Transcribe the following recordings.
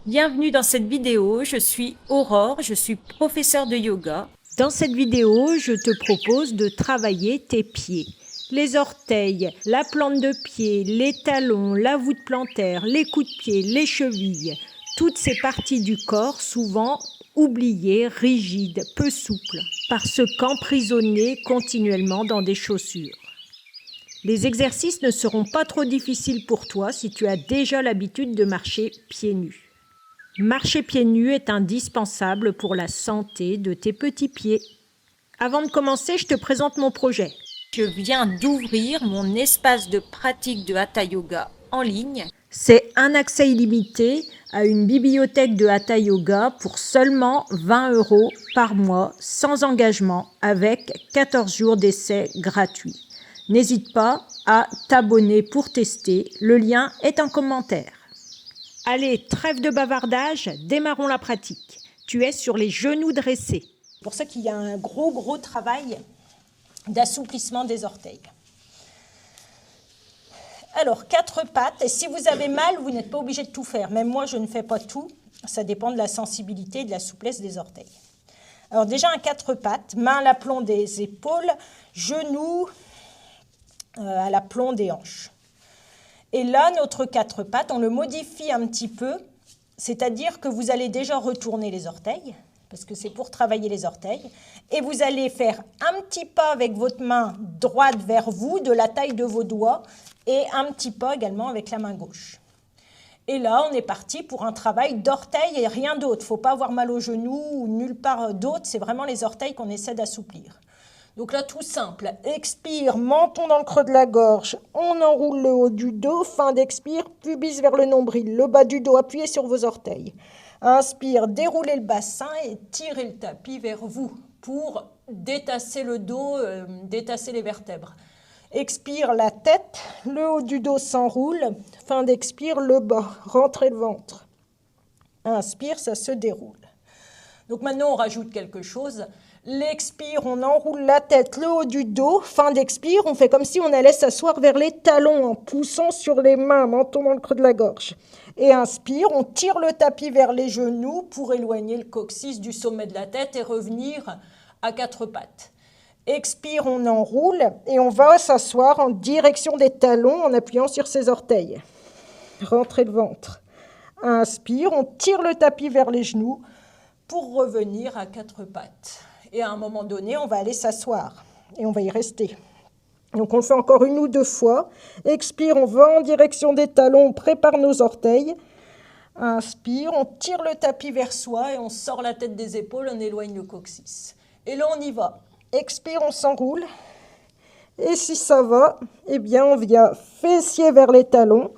Bienvenue dans cette vidéo, je suis Aurore, je suis professeure de yoga. Dans cette vidéo, je te propose de travailler tes pieds. Les orteils, la plante de pied, les talons, la voûte plantaire, les coudes de pied, les chevilles. Toutes ces parties du corps souvent oubliées, rigides, peu souples, parce qu'emprisonnées continuellement dans des chaussures. Les exercices ne seront pas trop difficiles pour toi si tu as déjà l'habitude de marcher pieds nus. Marcher pieds nus est indispensable pour la santé de tes petits pieds. Avant de commencer, je te présente mon projet. Je viens d'ouvrir mon espace de pratique de Hatha Yoga en ligne. C'est un accès illimité à une bibliothèque de Hatha Yoga pour seulement 20 € par mois, sans engagement, avec 14 jours d'essai gratuits. N'hésite pas à t'abonner pour tester, le lien est en commentaire. Allez, trêve de bavardage, démarrons la pratique. Tu es sur les genoux dressés. C'est pour ça qu'il y a un gros travail d'assouplissement des orteils. Alors, 4 pattes, et si vous avez mal, vous n'êtes pas obligé de tout faire. Même moi, je ne fais pas tout. Ça dépend de la sensibilité et de la souplesse des orteils. Alors déjà, un 4 pattes, main à l'aplomb des épaules, genoux à l'aplomb des hanches. Et là, notre 4 pattes, on le modifie un petit peu, c'est-à-dire que vous allez déjà retourner les orteils, parce que c'est pour travailler les orteils, et vous allez faire un petit pas avec votre main droite vers vous, de la taille de vos doigts, et un petit pas également avec la main gauche. Et là, on est parti pour un travail d'orteils et rien d'autre. Il ne faut pas avoir mal aux genoux ou nulle part d'autre, c'est vraiment les orteils qu'on essaie d'assouplir. Donc là, tout simple, expire, menton dans le creux de la gorge, on enroule le haut du dos, fin d'expire, pubis vers le nombril, le bas du dos appuyé sur vos orteils. Inspire, déroulez le bassin et tirez le tapis vers vous pour détasser le dos, détasser les vertèbres. Expire la tête, le haut du dos s'enroule, fin d'expire, le bas, rentrez le ventre. Inspire, ça se déroule. Donc maintenant, on rajoute quelque chose. L'expire, on enroule la tête, le haut du dos. Fin d'expire, on fait comme si on allait s'asseoir vers les talons en poussant sur les mains, menton dans le creux de la gorge. Et inspire, on tire le tapis vers les genoux pour éloigner le coccyx du sommet de la tête et revenir à 4 pattes. Expire, on enroule et on va s'asseoir en direction des talons en appuyant sur ses orteils. Rentrez le ventre. Inspire, on tire le tapis vers les genoux pour revenir à 4 pattes. Et à un moment donné, on va aller s'asseoir et on va y rester. Donc on le fait encore 1 ou 2 fois. Expire, on va en direction des talons, on prépare nos orteils. Inspire, on tire le tapis vers soi et on sort la tête des épaules, on éloigne le coccyx. Et là, on y va. Expire, on s'enroule. Et si ça va, eh bien, on vient fessier vers les talons.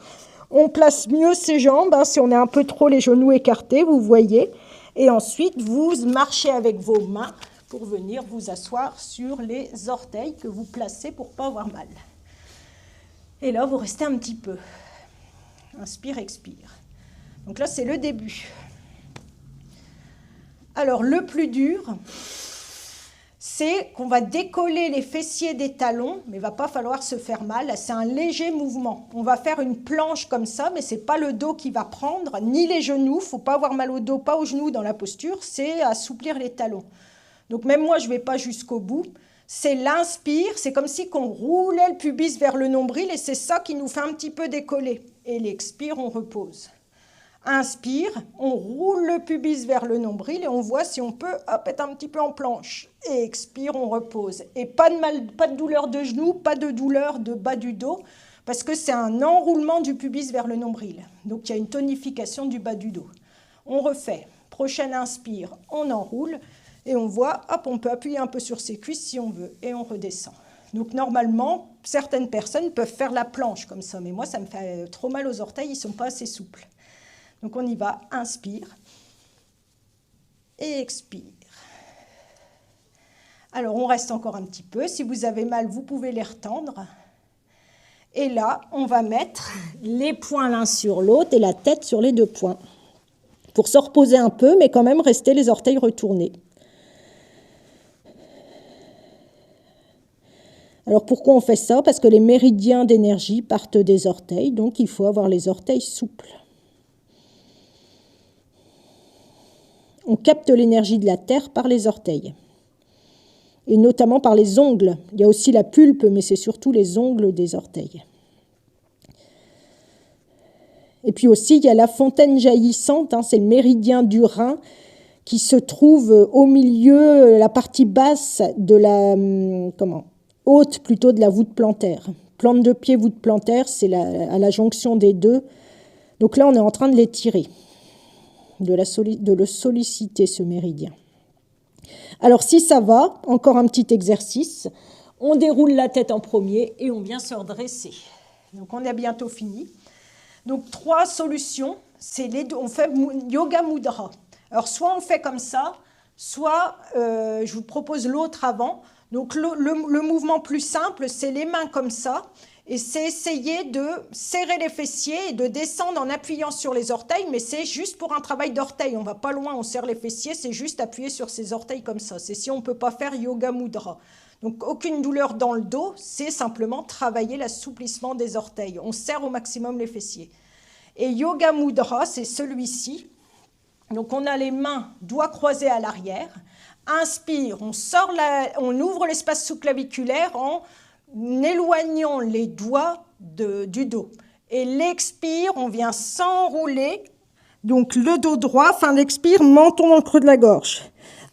On place mieux ses jambes, si on est un peu trop les genoux écartés, vous voyez. Et ensuite, vous marchez avec vos mains pour venir vous asseoir sur les orteils que vous placez pour ne pas avoir mal. Et là, vous restez un petit peu. Inspire, expire. Donc là, c'est le début. Alors, le plus dur, c'est qu'on va décoller les fessiers des talons, mais il ne va pas falloir se faire mal. C'est un léger mouvement. On va faire une planche comme ça, mais ce n'est pas le dos qui va prendre, ni les genoux. Il ne faut pas avoir mal au dos, pas aux genoux dans la posture. C'est assouplir les talons. Donc même moi, je ne vais pas jusqu'au bout. C'est l'inspire, c'est comme si on roulait le pubis vers le nombril et c'est ça qui nous fait un petit peu décoller. Et l'expire, on repose. Inspire, on roule le pubis vers le nombril et on voit si on peut être un petit peu en planche. Et expire, on repose. Et pas de douleur de genou, pas de douleur de bas du dos, parce que c'est un enroulement du pubis vers le nombril. Donc il y a une tonification du bas du dos. On refait. Prochaine inspire, on enroule et on voit, hop, on peut appuyer un peu sur ses cuisses si on veut et on redescend. Donc normalement, certaines personnes peuvent faire la planche comme ça, mais moi ça me fait trop mal aux orteils, ils ne sont pas assez souples. Donc on y va, inspire et expire. Alors on reste encore un petit peu, si vous avez mal, vous pouvez les retendre. Et là, on va mettre les poings l'un sur l'autre et la tête sur les 2 poings. Pour se reposer un peu, mais quand même rester les orteils retournés. Alors pourquoi on fait ça? Parce que les méridiens d'énergie partent des orteils, donc il faut avoir les orteils souples. on capte l'énergie de la terre par les orteils. Et notamment par les ongles. Il y a aussi la pulpe, mais c'est surtout les ongles des orteils. Et puis aussi, il y a la fontaine jaillissante, c'est le méridien du rein, qui se trouve au milieu, la partie basse de la, haute plutôt de la voûte plantaire. Plante de pied, voûte plantaire, c'est à la jonction des deux. Donc là, on est en train de l'étirer, de le solliciter, ce méridien. Alors si ça va, encore un petit exercice, on déroule la tête en premier et on vient se redresser. Donc on est bientôt fini. Donc 3 solutions, on fait yoga mudra. Alors soit on le fait comme ça, soit je vous propose l'autre avant. Donc le mouvement plus simple, c'est les mains comme ça. Et c'est essayer de serrer les fessiers et de descendre en appuyant sur les orteils, mais c'est juste pour un travail d'orteil. On ne va pas loin, on serre les fessiers, c'est juste appuyer sur ces orteils comme ça. C'est si on ne peut pas faire yoga mudra. Donc aucune douleur dans le dos, c'est simplement travailler l'assouplissement des orteils. On serre au maximum les fessiers. Et yoga mudra, c'est celui-ci. Donc on a les mains, doigts croisés à l'arrière. Inspire, on ouvre l'espace sous-claviculaire en éloignant les doigts du dos. Et l'expire, on vient s'enrouler. Donc le dos droit, fin d'expire, menton dans le creux de la gorge.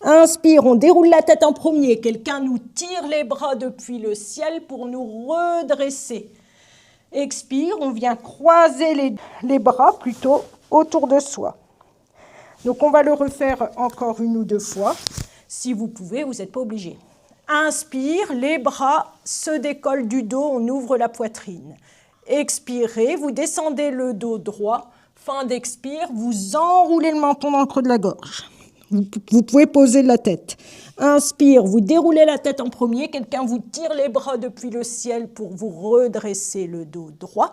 Inspire, on déroule la tête en premier. Quelqu'un nous tire les bras depuis le ciel pour nous redresser. Expire, on vient croiser les bras plutôt autour de soi. Donc on va le refaire encore 1 ou 2 fois. Si vous pouvez, vous n'êtes pas obligé. Inspire, les bras se décollent du dos, on ouvre la poitrine. Expirez, vous descendez le dos droit. Fin d'expire, vous enroulez le menton dans le creux de la gorge. Vous pouvez poser la tête. Inspire, vous déroulez la tête en premier. Quelqu'un vous tire les bras depuis le ciel pour vous redresser le dos droit.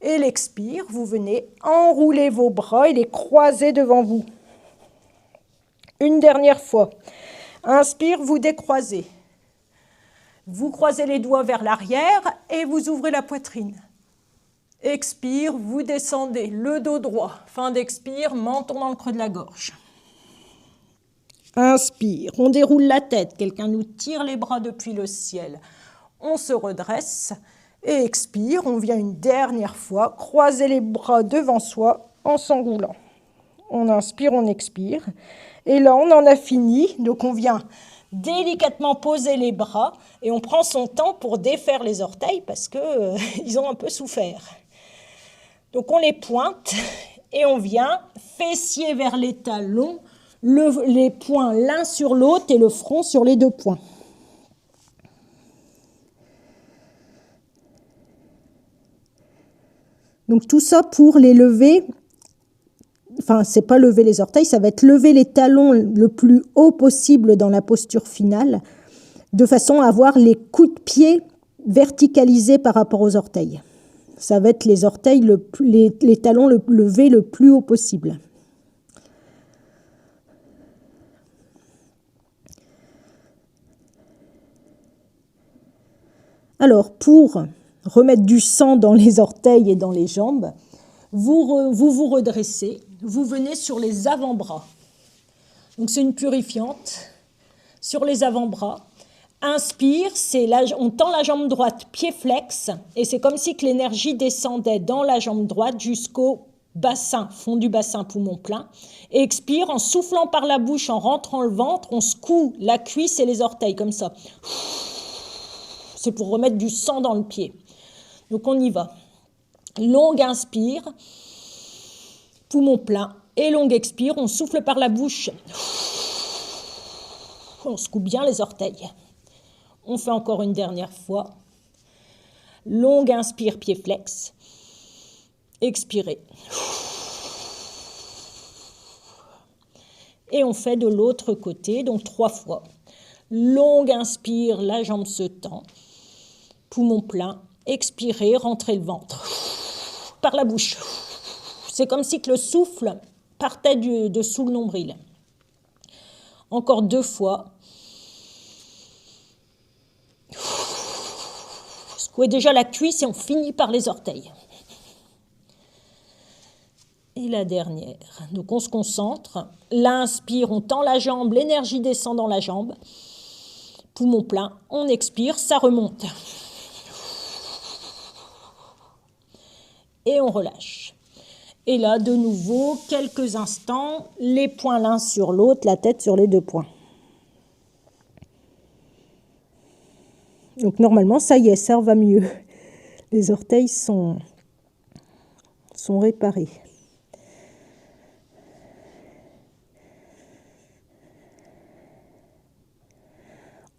Et l'expire, vous venez enrouler vos bras et les croiser devant vous. Une dernière fois. Inspire, vous décroisez. Vous croisez les doigts vers l'arrière et vous ouvrez la poitrine. Expire, vous descendez le dos droit. Fin d'expire, menton dans le creux de la gorge. Inspire, on déroule la tête. Quelqu'un nous tire les bras depuis le ciel. On se redresse et expire. On vient une dernière fois croiser les bras devant soi en s'enroulant. On inspire, on expire. Et là, on en a fini. Donc, on vient délicatement poser les bras et on prend son temps pour défaire les orteils parce qu'ils ont un peu souffert. Donc, on les pointe et on vient fessier vers les talons, les poings l'un sur l'autre et le front sur les 2 poings. Donc, tout ça pour les lever. Enfin, c'est pas lever les orteils, ça va être lever les talons le plus haut possible dans la posture finale, de façon à avoir les coups de pied verticalisés par rapport aux orteils. Ça va être les orteils, les talons levés le plus haut possible. Alors, pour remettre du sang dans les orteils et dans les jambes, vous redressez, vous venez sur les avant-bras. Donc c'est une purifiante sur les avant-bras. Inspire, on tend la jambe droite, pied flex, et c'est comme si que l'énergie descendait dans la jambe droite jusqu'au bassin, fond du bassin, poumon plein. Et expire, en soufflant par la bouche, en rentrant le ventre, on secoue la cuisse et les orteils, comme ça. C'est pour remettre du sang dans le pied. Donc on y va. Longue inspire, poumon plein, et longue expire, on souffle par la bouche. On secoue bien les orteils. On fait encore une dernière fois. Longue inspire, pied flex. Expirez. Et on fait de l'autre côté, donc 3 fois. Longue inspire, la jambe se tend. Poumon plein. Expirez, rentrez le ventre. Par la bouche. C'est comme si que le souffle partait de sous le nombril. Encore 2 fois. Secouez déjà la cuisse et on finit par les orteils. Et la dernière. Donc on se concentre. Là, inspire, on tend la jambe, l'énergie descend dans la jambe. Poumon plein, on expire, ça remonte. Et on relâche. Et là, de nouveau, quelques instants, les poings l'un sur l'autre, la tête sur les 2 poings. Donc normalement, ça y est, ça va mieux. Les orteils sont réparés.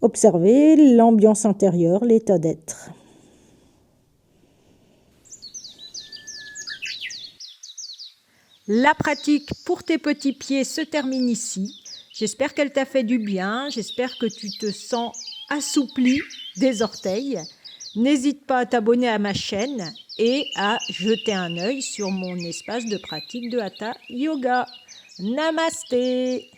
Observez l'ambiance intérieure, l'état d'être. La pratique pour tes petits pieds se termine ici. J'espère qu'elle t'a fait du bien. J'espère que tu te sens assoupli des orteils. N'hésite pas à t'abonner à ma chaîne et à jeter un œil sur mon espace de pratique de Hatha Yoga. Namasté!